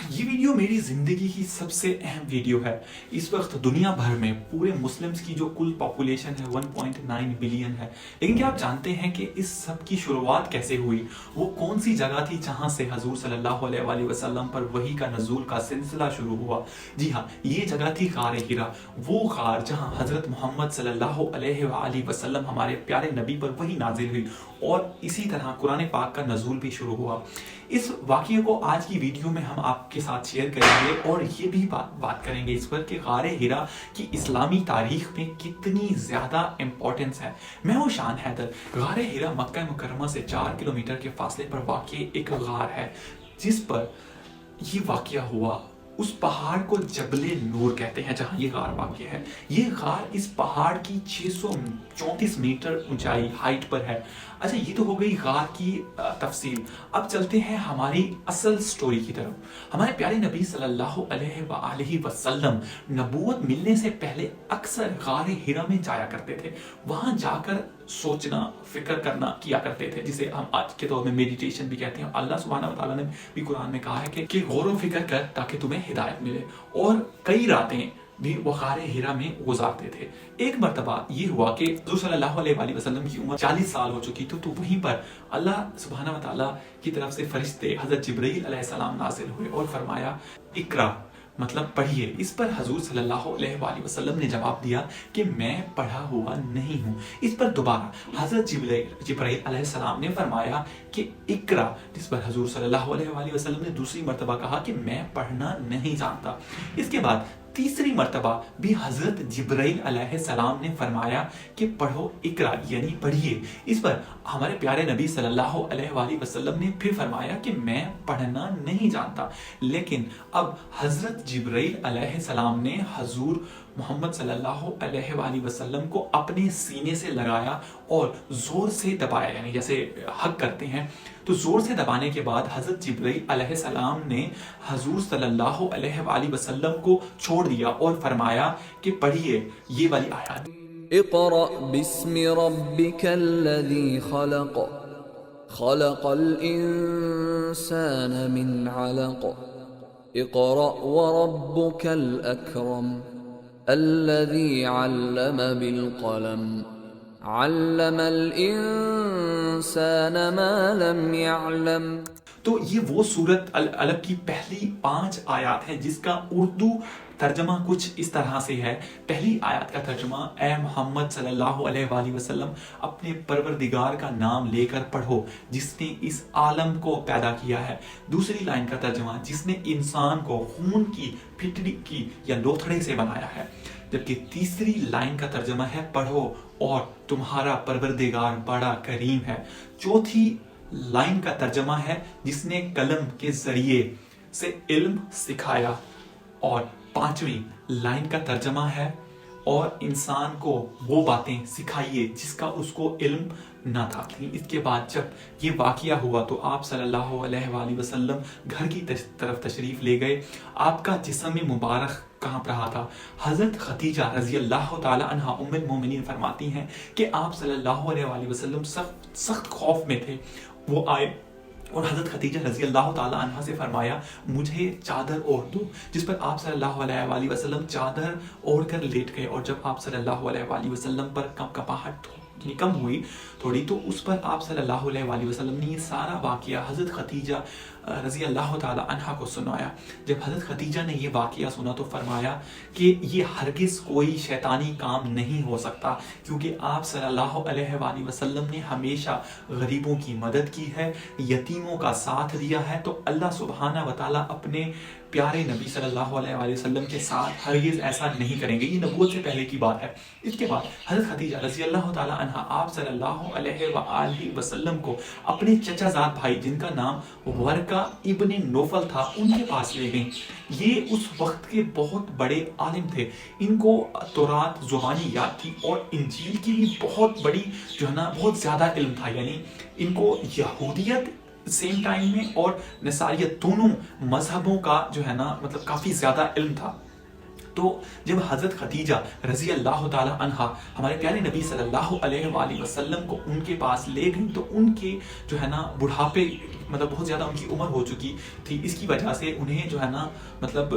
یہ ویڈیو میری زندگی کی سب سے اہم ویڈیو ہے۔ اس وقت دنیا بھر میں پورے مسلمز کی جو کل پاپولیشن ہے 1.9 بلین ہے، لیکن کیا آپ جانتے ہیں کہ اس سب کی شروعات کیسے ہوئی؟ وہ کون سی جگہ تھی جہاں سے حضور صلی اللہ علیہ وآلہ وسلم پر وحی کا نزول کا سلسلہ شروع ہوا؟ جی ہاں، یہ جگہ تھی غار حرا، وہ غار جہاں حضرت محمد صلی اللہ علیہ وآلہ وسلم ہمارے پیارے نبی پر وحی نازل ہوئی، اور اسی طرح قرآن پاک کا نزول بھی شروع ہوا۔ اس واقعے کو آج کی ویڈیو میں ہم آپ کے ساتھ شیئر کریں گے، اور یہ بھی بات کریں گے اس پر کہ غار حرا کی اسلامی تاریخ میں کتنی زیادہ امپورٹنس ہے۔ میں ہوں شان حیدر۔ غار حرا مکہ مکرمہ سے 4 کلومیٹر کے فاصلے پر واقع ایک غار ہے جس پر یہ واقعہ ہوا۔ اس پہاڑ کو جبل نور کہتے ہیں جہاں یہ غار واقع ہے۔ یہ غار اس پہاڑ کی 634 میٹر اونچائی ہائٹ پر ہے۔ اچھا، یہ تو ہو گئی غار کی تفصیل۔ اب چلتے ہیں ہماری اصل سٹوری کی طرف۔ ہمارے پیارے نبی صلی اللہ علیہ وآلہ وسلم نبوت ملنے سے پہلے اکثر غار حرا میں جایا کرتے تھے۔ وہاں جا کر سوچنا، فکر کرنا کیا کرتے تھے، جسے ہم آج کے دور میں میڈیٹیشن بھی کہتے ہیں۔ اللہ سبحانہ وتعالیٰ نے بھی قرآن میں کہا ہے کہ غور و فکر کر تاکہ تمہیں ہدایت ملے، اور کئی راتیں بھی وہ غار حرا میں گزارتے تھے۔ ایک مرتبہ یہ ہوا کہ حضور صلی اللہ علیہ وآلہ وسلم کی عمر 40 سال ہو چکی تھی، تو وہیں پر اللہ سبحانہ وتعالیٰ کی طرف سے فرشتے حضرت جبرائیل علیہ السلام نازل ہوئے اور فرمایا اقرا، مطلب پڑھیے۔ اس پر حضور صلی اللہ علیہ وآلہ وسلم نے جواب دیا کہ میں پڑھا ہوا نہیں ہوں۔ اس پر دوبارہ حضرت جبرائیل علیہ السلام نے فرمایا کہ اقرا، جس پر حضور صلی اللہ علیہ وآلہ وسلم نے دوسری مرتبہ کہا کہ میں پڑھنا نہیں جانتا۔ اس کے بعد تیسری مرتبہ بھی حضرت جبرائیل علیہ السلام نے فرمایا کہ پڑھو اقرا، یعنی پڑھیے۔ اس پر ہمارے پیارے نبی صلی اللہ علیہ وآلہ وسلم نے پھر فرمایا کہ میں پڑھنا نہیں جانتا۔ لیکن اب حضرت جبرائیل علیہ السلام نے حضور محمد صلی اللہ علیہ وآلہ وسلم کو اپنے سینے سے لگایا اور زور سے دبایا، یعنی جیسے حق کرتے ہیں تو زور سے دبانے کے بعد حضرت جبرائیل علیہ السلام نے حضور صلی اللہ علیہ وآلہ وسلم کو چھوڑ دیا اور فرمایا کہ پڑھیے یہ والی آیات۔ اقرأ باسم ربك الذي خلق خلق الإنسان من علق اقرأ وربك الأكرم الذي علم بالقلم علم الانسان ما لم يعلم۔ تو یہ وہ سورت العلق کی پہلی 5 آیات ہیں جس کا اردو ترجمہ کچھ اس طرح سے ہے۔ پہلی آیات کا ترجمہ، اے محمد صلی اللہ علیہ وآلہ وسلم اپنے پروردگار کا نام لے کر پڑھو جس نے اس عالم کو پیدا کیا ہے۔ دوسری لائن کا ترجمہ، جس نے انسان کو خون کی پھٹڑی کی یا لوتھڑے سے بنایا ہے۔ جبکہ تیسری لائن کا ترجمہ ہے پڑھو اور تمہارا پروردگار بڑا کریم ہے۔ چوتھی لائن کا ترجمہ ہے جس نے قلم کے ذریعے سے علم سکھایا، اور 5ویں لائن کا ترجمہ ہے اور انسان کو وہ باتیں سکھائیے جس کا اس کو علم نہ تھا۔ اس کے بعد جب یہ واقعہ ہوا تو آپ صلی اللہ علیہ وآلہ وسلم گھر کی طرف تشریف لے گئے۔ آپ کا جسم مبارک کانپ رہا تھا۔ حضرت خدیجہ رضی اللہ تعالی عنہ ام المومنین فرماتی ہیں کہ آپ صلی اللہ علیہ وآلہ وسلم سخت خوف میں تھے۔ وہ آئے اور حضرت خدیجہ رضی اللہ تعالی عنہ سے فرمایا مجھے چادر اوڑھ دو، جس پر آپ صلی اللہ علیہ وآلہ وسلم چادر اوڑھ کر لیٹ گئے، اور جب آپ صلی اللہ علیہ وآلہ وسلم پر کپاہٹ کم ہوئی تھوڑی، تو اس پر آپ صلی اللہ علیہ وآلہ وسلم نے یہ سارا واقعہ حضرت خدیجہ رضی اللہ تعالی عنہ کو سنایا۔ جب حضرت خدیجہ نے یہ واقعہ سنا تو فرمایا کہ یہ ہرگز کوئی شیطانی کام نہیں ہو سکتا، کیونکہ آپ صلی اللہ علیہ وآلہ وسلم نے ہمیشہ غریبوں کی مدد کی ہے، یتیموں کا ساتھ دیا ہے، تو اللہ سبحانہ وتعالی اپنے پیارے نبی صلی اللہ علیہ وآلہ وسلم کے ساتھ ہرگز ایسا نہیں کریں گے۔ یہ نبوت سے پہلے کی بات ہے۔ اس کے بعد حضرت خدیجہ رضی اللہ تعالی عنہ آپ صلی اللہ علیہ وآلہ وسلم کو اپنے چچا زاد بھائی جن کا نام ورقہ ابن نوفل تھا ان کے پاس لے گئیں۔ یہ اس وقت کے بہت بڑے عالم تھے، ان کو تورات زبانی یاد تھی اور انجیل کی بھی بہت بڑی جو ہے نا بہت زیادہ علم تھا، یعنی ان کو یہودیت سیم ٹائم میں اور نصاریت دونوں مذہبوں کا جو ہے نا مطلب کافی زیادہ علم تھا۔ تو جب حضرت خدیجہ رضی اللہ تعالی عنہا ہمارے پیارے نبی صلی اللہ علیہ وآلہ وسلم کو ان کے پاس لے گئی تو ان کے جو ہے نا بڑھاپے مطلب بہت زیادہ ان کی عمر ہو چکی تھی، اس کی وجہ سے انہیں جو ہے نا مطلب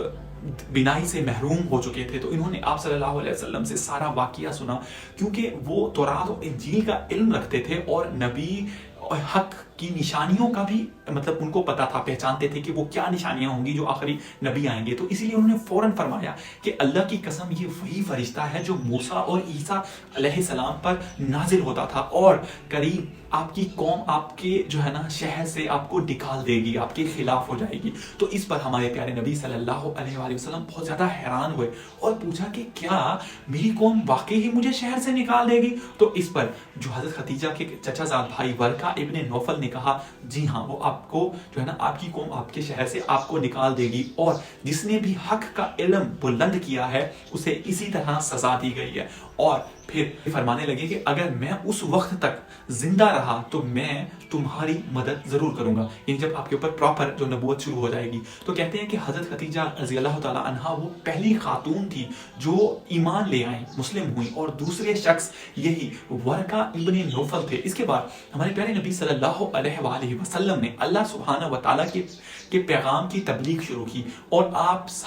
بینائی سے محروم ہو چکے تھے، تو انہوں نے آپ صلی اللہ علیہ وسلم سے سارا واقعہ سنا، کیونکہ وہ تورات و انجیل کا علم رکھتے تھے اور نبی اور حق کی نشانیوں کا بھی مطلب ان کو پتا تھا، پہچانتے تھے کہ وہ کیا نشانیاں ہوں گی جو آخری نبی آئیں گے، تو اسی لیے انہوں نے فوراً فرمایا کہ اللہ کی قسم یہ وہی فرشتہ ہے جو موسیٰ اور عیسیٰ علیہ السلام پر نازل ہوتا تھا، اور قریب آپ کی قوم آپ کے جو ہے نا شہر سے آپ کو نکال دے گی، آپ کے خلاف ہو جائے گی۔ تو اس پر ہمارے پیارے نبی صلی اللہ علیہ وآلہ وسلم بہت زیادہ حیران ہوئے اور پوچھا کہ کیا میری قوم واقعی ہی مجھے شہر سے نکال دے گی؟ تو اس پر جو حضرت خدیجہ کے چچا زاد بھائی ورقہ ابن نوفل نے کہا جی ہاں، وہ آپ کو جو ہے نا آپ کی قوم آپ کے شہر سے آپ کو نکال دے گی، اور جس نے بھی حق کا علم بلند کیا ہے اسے اسی طرح سزا دی گئی ہے۔ اور پھر فرمانے لگے کہ اگر میں اس وقت تک زندہ رہا تو میں تمہاری مدد ضرور کروں گا، یعنی جب آپ کے اوپر پراپر جو نبوت شروع ہو جائے گی۔ تو کہتے ہیں کہ حضرت خدیجہ رضی اللہ تعالی عنہا وہ پہلی خاتون تھی جو ایمان لے آئیں، مسلم ہوئیں، اور دوسرے شخص یہی ورقہ ابن نوفل تھے۔ اس کے بعد ہمارے پیارے نبی صلی اللہ علیہ وآلہ وسلم نے اللہ سبحانہ و تعالیٰ کے پیغام کی تبلیغ شروع کی، اور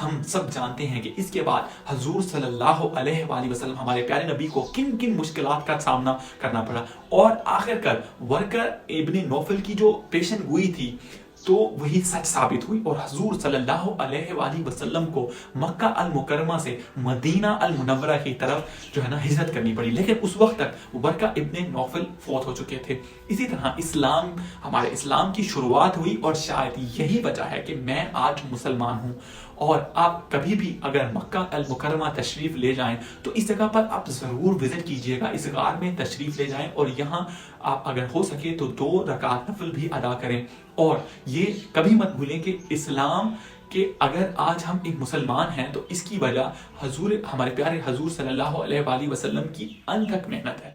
ہم سب جانتے ہیں کہ اس کے بعد حضور صلی اللہ علیہ وآلہ وسلم ہمارے پیارے نبی کو کن کن مشکلات کا سامنا کرنا پڑا، اور آخر کر ورقہ ابن نوفل کی جو پیشن گوئی تھی تو وہی سچ ثابت ہوئی، اور حضور صلی اللہ علیہ وآلہ وسلم کو مکہ المکرمہ سے مدینہ المنورہ کی طرف جو ہے نا ہجرت کرنی پڑی، لیکن اس وقت تک ورقہ ابن نوفل فوت ہو چکے تھے۔ اسی طرح ہمارے اسلام کی شروعات ہوئی، اور شاید یہی وجہ ہے کہ میں آج مسلمان ہوں۔ اور آپ کبھی بھی اگر مکہ المکرمہ تشریف لے جائیں تو اس جگہ پر آپ ضرور وزٹ کیجئے گا، اس غار میں تشریف لے جائیں، اور یہاں آپ اگر ہو سکے تو 2 رکعت نفل بھی ادا کریں۔ اور یہ کبھی مت بھولیں کہ اسلام کہ اگر آج ہم ایک مسلمان ہیں تو اس کی وجہ ہمارے پیارے حضور صلی اللہ علیہ وآلہ وسلم کی انتھک محنت ہے۔